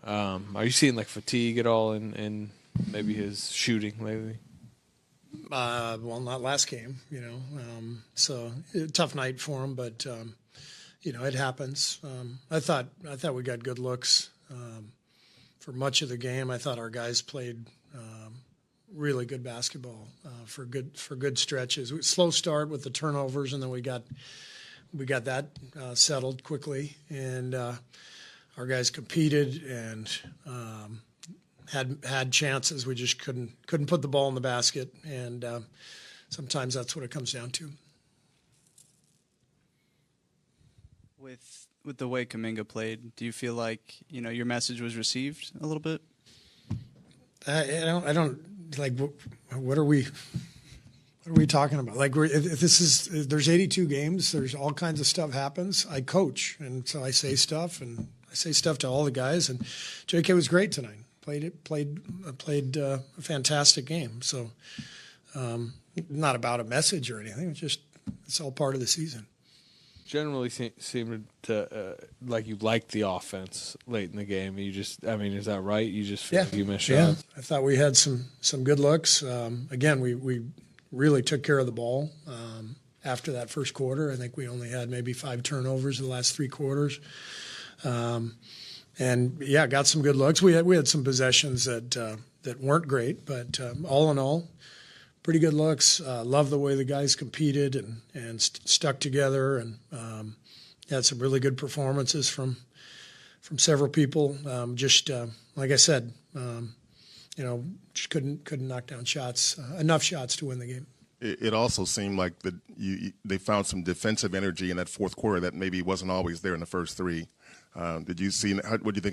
Are you seeing like fatigue at all in maybe his shooting lately? Well, not last game, so tough night for him, but it happens. I thought we got good looks for much of the game. I thought our guys played really good basketball for good stretches. Slow start with the turnovers, and then we got that settled quickly, and our guys competed and had chances. We just couldn't put the ball in the basket, and sometimes that's what it comes down to. With the way Kuminga played, do you feel like your message was received a little bit? I don't like. What are we talking about? Like, there's 82 games. There's all kinds of stuff happens. I coach, and so I say stuff, and I say stuff to all the guys. And JK was great tonight. Played a fantastic game. So, not about a message or anything. It's all part of the season. Generally seemed to like you liked the offense late in the game. Is that right? You just feel like you missed shots? I thought we had some good looks. Again, we really took care of the ball after that first quarter. I think we only had maybe 5 turnovers in the last 3 quarters. Got some good looks. We had some possessions that weren't great, but all in all, pretty good looks. Love the way the guys competed and stuck together, and had some really good performances from several people. Like I said, just couldn't knock down shots, enough shots to win the game. It also seemed like they found some defensive energy in that fourth quarter that maybe wasn't always there in the first 3. What do you think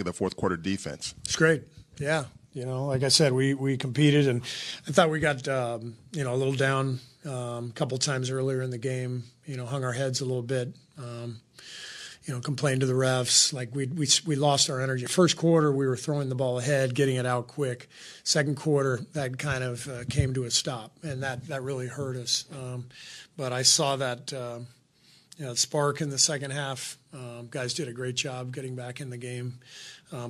of the fourth quarter defense? It's great. Yeah. Like I said, we competed, and I thought we got, a little down a couple times earlier in the game, hung our heads a little bit, complained to the refs. Like we lost our energy. First quarter, we were throwing the ball ahead, getting it out quick. Second quarter, that kind of came to a stop, and that really hurt us. But I saw that spark in the second half. Guys did a great job getting back in the game.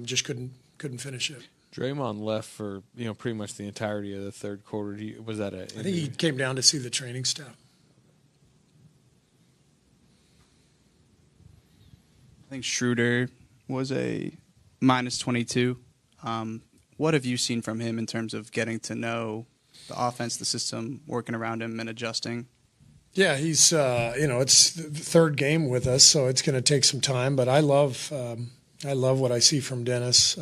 Just couldn't finish it. Draymond left for pretty much the entirety of the third quarter. I think he came down to see the training staff. I think Schroder was a -22. What have you seen from him in terms of getting to know the offense, the system, working around him and adjusting? Yeah, he's it's the third game with us, so it's going to take some time. But I love what I see from Dennis.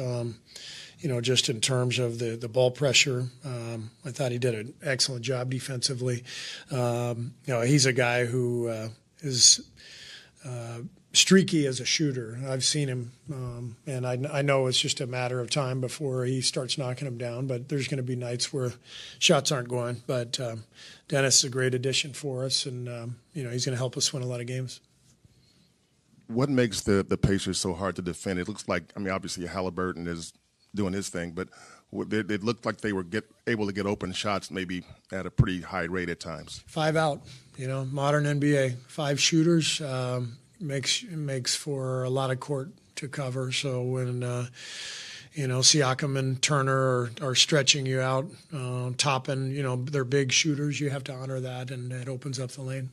Just in terms of the ball pressure, I thought he did an excellent job defensively. He's a guy who is streaky as a shooter. I've seen him, and I know it's just a matter of time before he starts knocking them down. But there's going to be nights where shots aren't going. But Dennis is a great addition for us, and he's going to help us win a lot of games. What makes the Pacers so hard to defend? It looks like, obviously Haliburton is doing his thing, but it looked like they were able to get open shots maybe at a pretty high rate at times. 5 out, modern NBA, 5 shooters makes for a lot of court to cover. So when Siakam and Turner are stretching you out, Toppin, they're big shooters. You have to honor that, and it opens up the lane.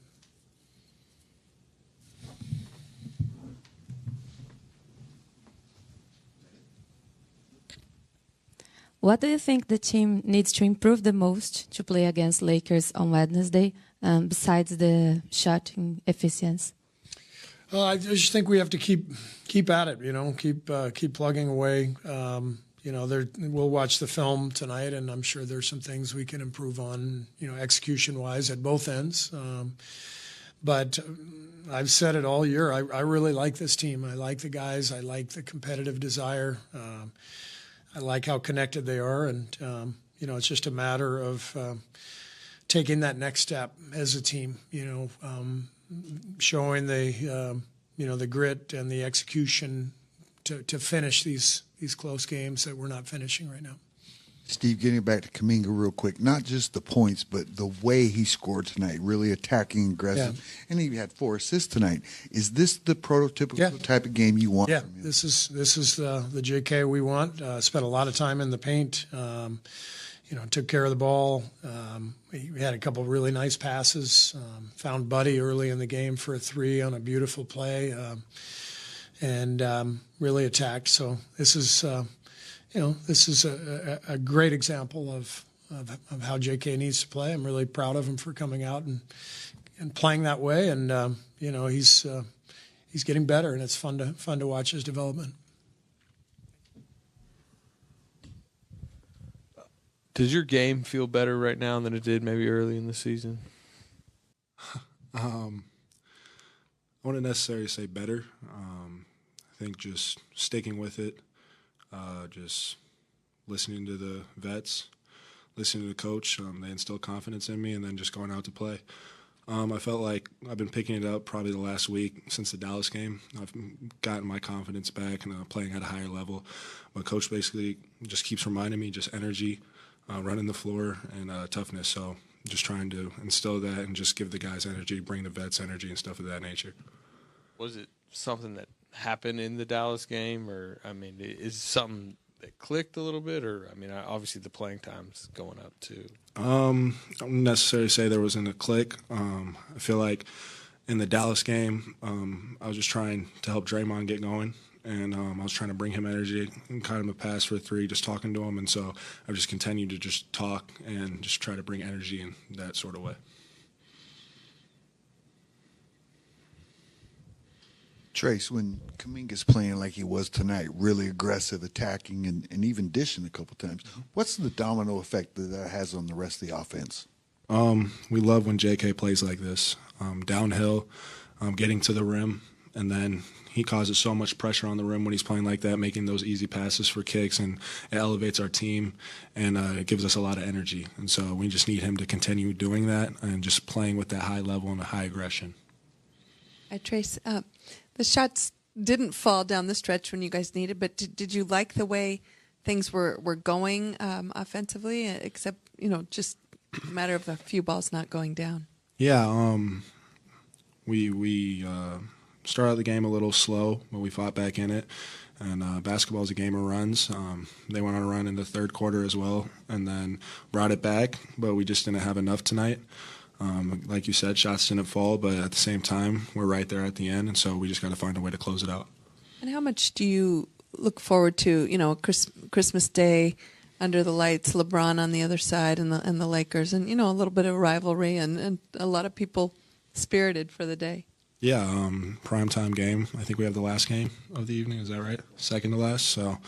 What do you think the team needs to improve the most to play against Lakers on Wednesday, besides the shooting efficiency? I just think we have to keep at it. Keep plugging away. We'll watch the film tonight, and I'm sure there's some things we can improve on, execution-wise at both ends. But I've said it all year. I really like this team. I like the guys. I like the competitive desire. I like how connected they are, and it's just a matter of taking that next step as a team. Showing the grit and the execution to finish these close games that we're not finishing right now. Steve, getting back to Kuminga real quick, not just the points, but the way he scored tonight, really attacking, aggressive, and he had 4 assists tonight. Is this the prototypical type of game you want? Yeah, from him? this is the JK we want. Spent a lot of time in the paint. Took care of the ball. He had a couple of really nice passes. Found Buddy early in the game for a 3 on a beautiful play, and really attacked. So this is. This is a great example of how JK needs to play. I'm really proud of him for coming out and playing that way. And he's getting better, and it's fun to watch his development. Does your game feel better right now than it did maybe early in the season? I wouldn't necessarily say better. I think just sticking with it. Just listening to the vets, listening to the coach. They instill confidence in me, and then just going out to play. I felt like I've been picking it up probably the last week since the Dallas game. I've gotten my confidence back and playing at a higher level. But coach basically just keeps reminding me just energy, running the floor, and toughness. So just trying to instill that and just give the guys energy, bring the vets energy and stuff of that nature. Was it something that happened in the Dallas game, or is something that clicked a little bit, or obviously the playing time's going up too? I wouldn't necessarily say there wasn't a click. I feel like in the Dallas game, I was just trying to help Draymond get going, and I was trying to bring him energy and kind of a pass for a 3, just talking to him, and so I've just continued to just talk and just try to bring energy in that sort of way. Trace, when Kuminga's playing like he was tonight, really aggressive, attacking, and even dishing a couple times, what's the domino effect that has on the rest of the offense? We love when JK plays like this, downhill, getting to the rim, and then he causes so much pressure on the rim when he's playing like that, making those easy passes for kicks, and it elevates our team, and it gives us a lot of energy. And so we just need him to continue doing that and just playing with that high level and a high aggression. Trace, the shots didn't fall down the stretch when you guys needed, but did you like the way things were going offensively, except, just a matter of a few balls not going down? Yeah, we started the game a little slow, but we fought back in it. And basketball is a game of runs. They went on a run in the third quarter as well, and then brought it back, but we just didn't have enough tonight. Like you said, shots didn't fall, but at the same time, we're right there at the end, and so we just got to find a way to close it out. And how much do you look forward to, Christmas Day under the lights, LeBron on the other side, and the Lakers, and a little bit of rivalry, and a lot of people spirited for the day? Yeah, primetime game. I think we have the last game of the evening. Is that right? Second to last. So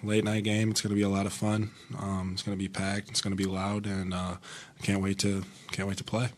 late night game. It's going to be a lot of fun. It's going to be packed. It's going to be loud, and I can't wait to play.